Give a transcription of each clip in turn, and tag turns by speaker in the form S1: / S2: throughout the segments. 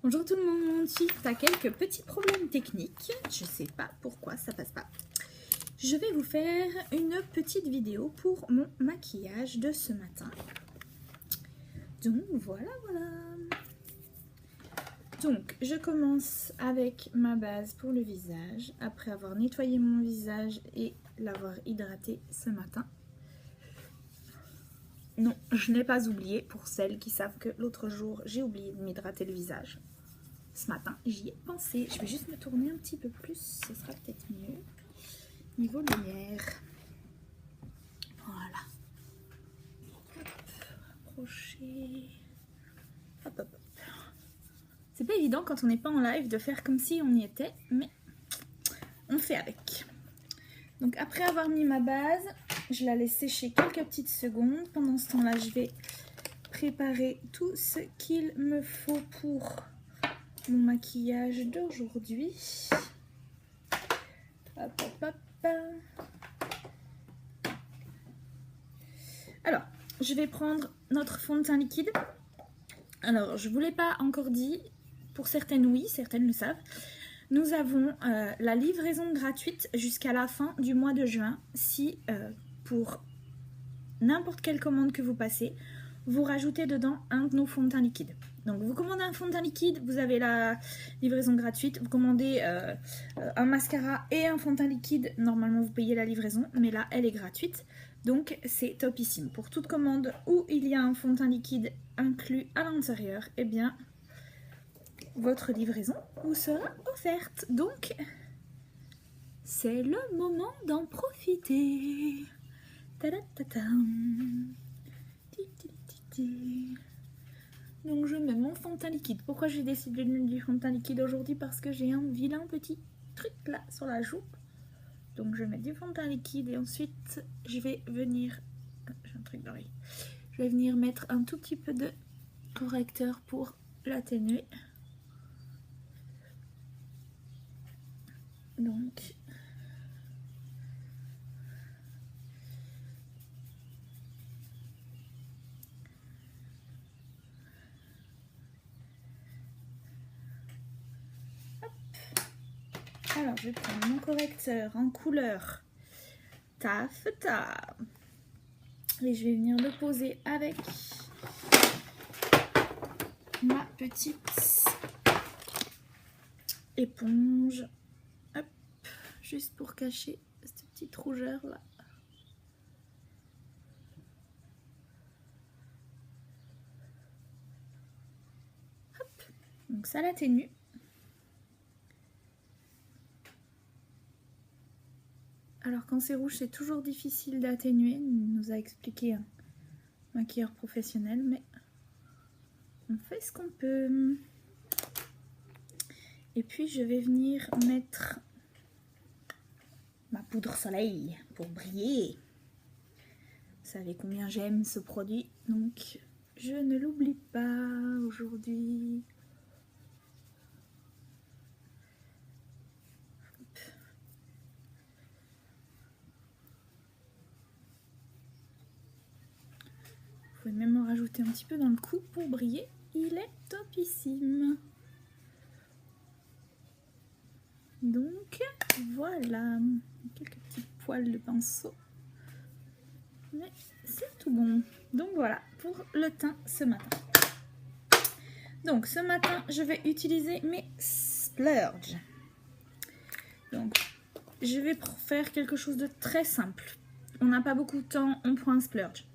S1: Bonjour tout le monde, suite à quelques petits problèmes techniques, je ne sais pas pourquoi ça passe pas. Je vais vous faire une petite vidéo pour mon maquillage de ce matin. Donc voilà. Donc je commence avec ma base pour le visage, après avoir nettoyé mon visage et l'avoir hydraté ce matin. Non, je n'ai pas oublié, pour celles qui savent que l'autre jour j'ai oublié de m'hydrater le visage. Ce matin, j'y ai pensé. Je vais juste me tourner un petit peu plus, ce sera peut-être mieux. Niveau lumière. Voilà. Hop, rapprocher. Hop, hop, hop. C'est pas évident quand on n'est pas en live de faire comme si on y était, mais on fait avec. Donc après avoir mis ma base, je la laisse sécher quelques petites secondes. Pendant ce temps-là, je vais préparer tout ce qu'il me faut pour mon maquillage d'aujourd'hui. Hop, hop, hop. Alors, je vais prendre notre fond de teint liquide. Alors, je ne vous l'ai pas encore dit, pour certaines oui, certaines le savent. Nous avons la livraison gratuite jusqu'à la fin du mois de juin. Si pour n'importe quelle commande que vous passez, vous rajoutez dedans un de nos fonds de teint liquide. Donc vous commandez un fond de teint liquide, vous avez la livraison gratuite. Vous commandez un mascara et un fond de teint liquide, normalement vous payez la livraison, mais là elle est gratuite. Donc c'est topissime. Pour toute commande où il y a un fond de teint liquide inclus à l'intérieur, eh bien votre livraison vous sera offerte. Donc c'est le moment d'en profiter. Donc je mets mon fond de teint liquide. Pourquoi j'ai décidé de mettre du fond de teint liquide aujourd'hui? Parce que j'ai un vilain petit truc là sur la joue. Donc je vais mettre du fond de teint liquide et ensuite je vais venir... J'ai un truc dans l'œil. Je vais venir mettre un tout petit peu de correcteur pour l'atténuer. Donc... Alors, je vais prendre mon correcteur en couleur taffetas et je vais venir le poser avec ma petite éponge. Hop, juste pour cacher cette petite rougeur là. Hop, donc ça l'atténue. Alors quand c'est rouge, c'est toujours difficile d'atténuer, nous a expliqué un maquilleur professionnel, mais on fait ce qu'on peut. Et puis je vais venir mettre ma poudre soleil pour briller. Vous savez combien j'aime ce produit, donc je ne l'oublie pas aujourd'hui. Vous pouvez même en rajouter un petit peu dans le cou pour briller. Il est topissime. Donc voilà, quelques petits poils de pinceau. Mais c'est tout bon. Donc voilà pour le teint ce matin. Donc ce matin, je vais utiliser mes splurges. Donc je vais faire quelque chose de très simple. On n'a pas beaucoup de temps, on prend un splurge.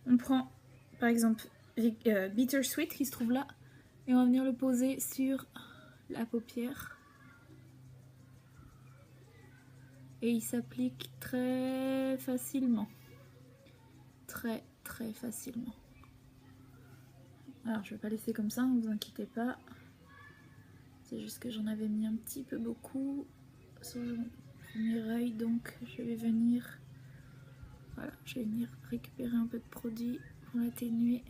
S1: On prend par exemple Bittersweet qui se trouve là et on va venir le poser sur la paupière. Et il s'applique très facilement. Très facilement. Alors je vais pas laisser comme ça, ne vous inquiétez pas. C'est juste que j'en avais mis un petit peu beaucoup sur le premier œil, donc je vais venir... Voilà, je vais venir récupérer un peu de produit pour l'atténuer.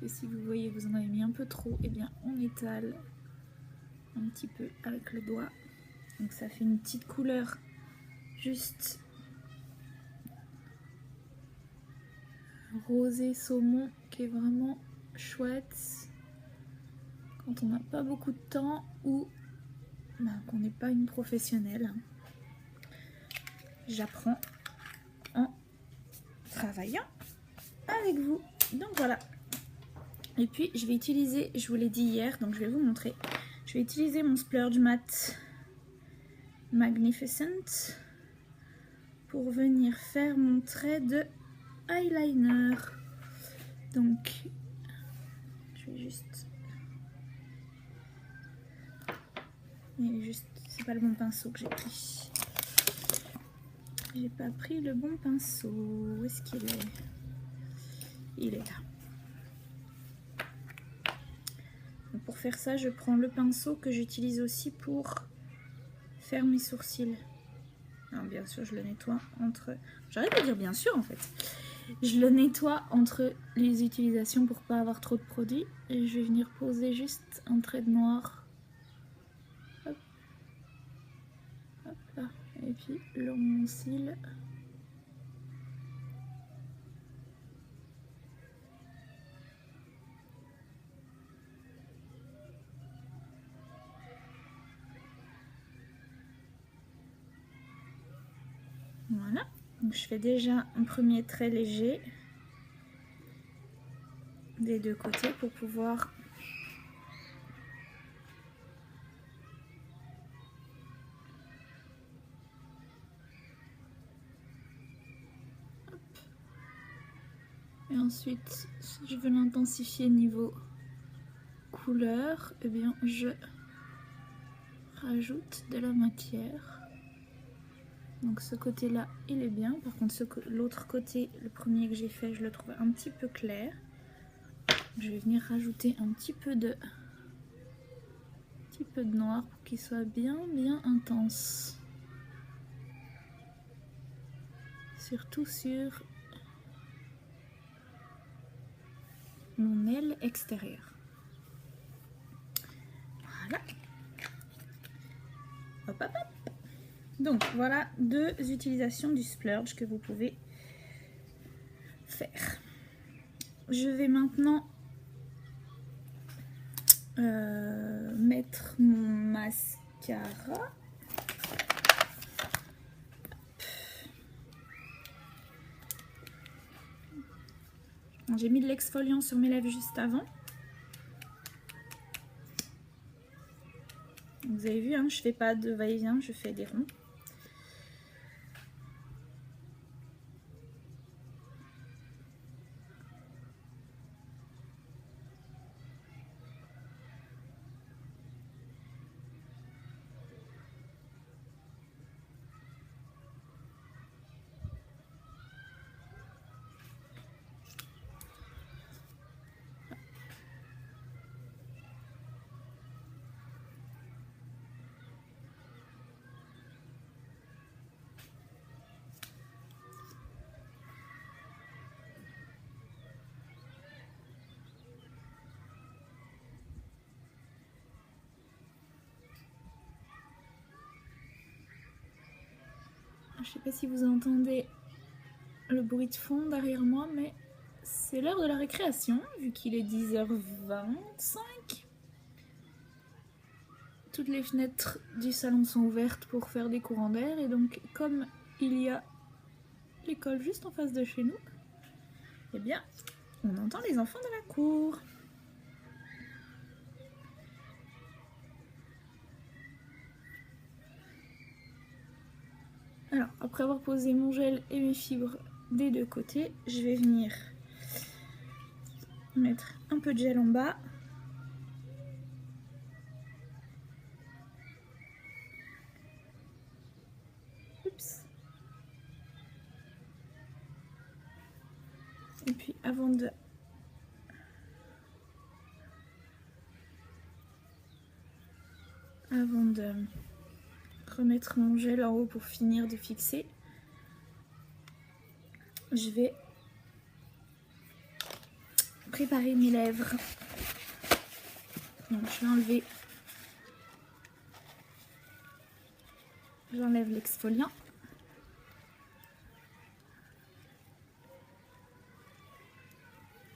S1: Et si vous voyez que vous en avez mis un peu trop, eh bien on étale un petit peu avec le doigt. Donc ça fait une petite couleur juste rosé saumon qui est vraiment chouette quand on n'a pas beaucoup de temps ou qu'on n'est pas une professionnelle. J'apprends en travaillant avec vous. Donc voilà. Et puis je vais utiliser, je vous l'ai dit hier, donc je vais vous montrer. Je vais utiliser mon Splurge Matte Magnificent pour venir faire mon trait de eyeliner. Donc je vais juste... c'est pas le bon pinceau que j'ai pris. J'ai pas pris le bon pinceau. Où est-ce qu'il est? Il est là. Donc pour faire ça, je prends le pinceau que j'utilise aussi pour faire mes sourcils. Alors bien sûr, je le nettoie entre... J'arrête de dire bien sûr en fait. Je le nettoie entre les utilisations pour pas avoir trop de produits. Et je vais venir poser juste un trait de noir. Hop. Hop là. Et puis le long de mon cil. Voilà. Donc je fais déjà un premier trait léger des deux côtés pour pouvoir et ensuite si je veux l'intensifier niveau couleur, et bien je rajoute de la matière. Donc ce côté là il est bien, par contre l'autre côté, le premier que j'ai fait, je le trouve un petit peu clair. Je vais venir rajouter un petit peu de noir pour qu'il soit bien intense. Surtout sur mon aile extérieure. Voilà. Hop, hop, hop. Donc voilà deux utilisations du Splurge que vous pouvez faire. Je vais maintenant mettre mon mascara. J'ai mis de l'exfoliant sur mes lèvres juste avant. Vous avez vu, hein, je fais pas de va-et-vient, je fais des ronds. Je sais pas si vous entendez le bruit de fond derrière moi, mais c'est l'heure de la récréation, vu qu'il est 10h25. Toutes les fenêtres du salon sont ouvertes pour faire des courants d'air, et donc comme il y a l'école juste en face de chez nous, eh bien, on entend les enfants de la cour. Alors, après avoir posé mon gel et mes fibres des deux côtés, je vais venir mettre un peu de gel en bas. Oups. Et puis avant de remettre mon gel en haut pour finir de fixer, je vais préparer mes lèvres. Donc je vais enlever, j'enlève l'exfoliant.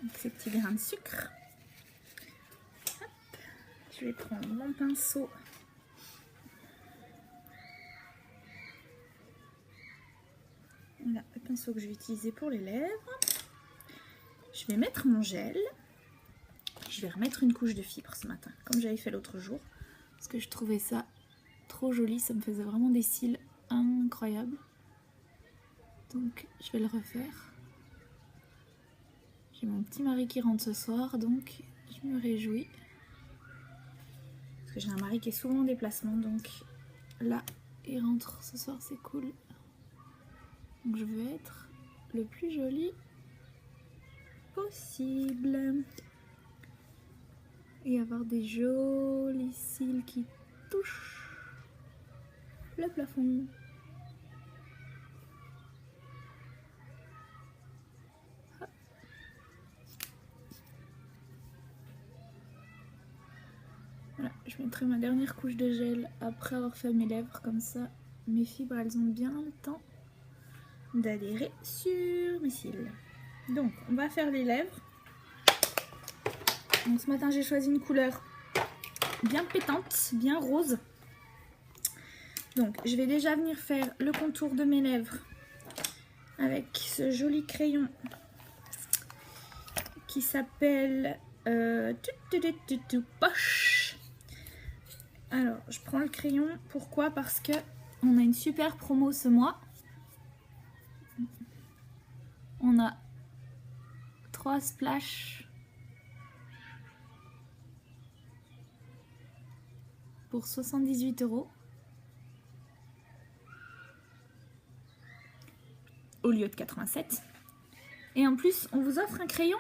S1: Avec ces petits grains de sucre. Je vais prendre mon pinceau. Voilà, le pinceau que je vais utiliser pour les lèvres. Je vais mettre mon gel. Je vais remettre une couche de fibre ce matin, comme j'avais fait l'autre jour. Parce que je trouvais ça trop joli, ça me faisait vraiment des cils incroyables. Donc je vais le refaire. J'ai mon petit mari qui rentre ce soir, donc je me réjouis. Parce que j'ai un mari qui est souvent en déplacement, donc là, il rentre ce soir, c'est cool. Donc je veux être le plus jolie possible. Et avoir des jolis cils qui touchent le plafond. Voilà, je mettrai ma dernière couche de gel après avoir fait mes lèvres, comme ça mes fibres elles ont bien le temps d'adhérer sur mes cils. Donc on va faire les lèvres. Donc, ce matin j'ai choisi une couleur bien pétante, bien rose. Donc je vais déjà venir faire le contour de mes lèvres avec ce joli crayon qui s'appelle Poche. Alors je prends le crayon, pourquoi? Parce que on a une super promo ce mois. On a 3 splashes pour 78 € au lieu de 87. Et en plus, on vous offre un crayon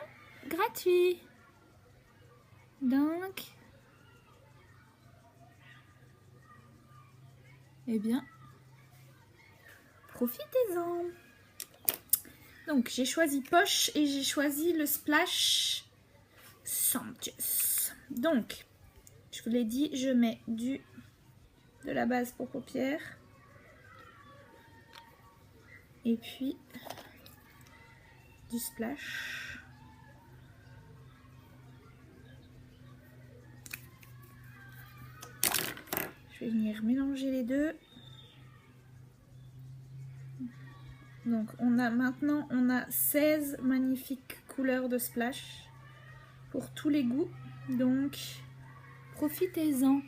S1: gratuit. Donc, eh bien, profitez-en. Donc, j'ai choisi Poche et j'ai choisi le splash Sumptuous. Donc, je vous l'ai dit, je mets de la base pour paupières. Et puis, du splash. Je vais venir mélanger les deux. Donc, maintenant, on a 16 magnifiques couleurs de splash pour tous les goûts. Donc, profitez-en.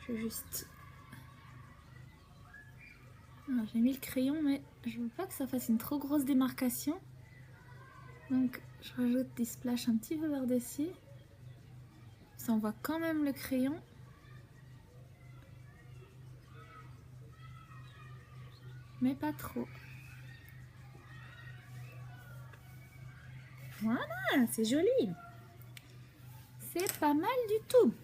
S1: Je vais juste... J'ai mis le crayon, mais je veux pas que ça fasse une trop grosse démarcation. Donc, je rajoute des splashes un petit peu par-dessus. Ça, on voit quand même le crayon. Mais pas trop. Voilà, c'est joli. C'est pas mal du tout.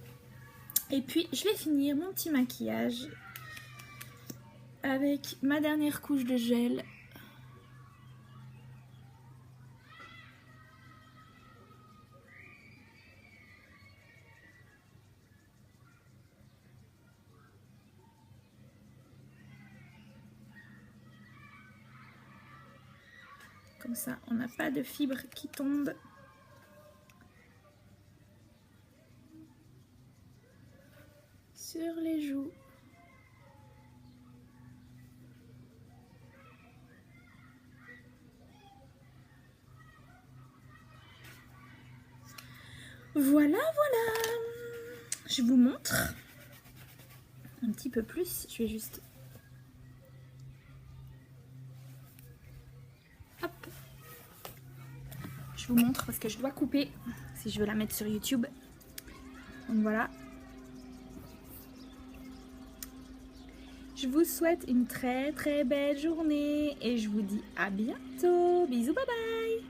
S1: Et puis, je vais finir mon petit maquillage avec ma dernière couche de gel. Comme ça, on n'a pas de fibres qui tombent. Sur les joues. Voilà, voilà. Je vous montre un petit peu plus. Je vais juste... Hop. Je vous montre parce que je dois couper si je veux la mettre sur YouTube. Donc voilà. Je vous souhaite une très très belle journée et je vous dis à bientôt. Bisous, bye bye.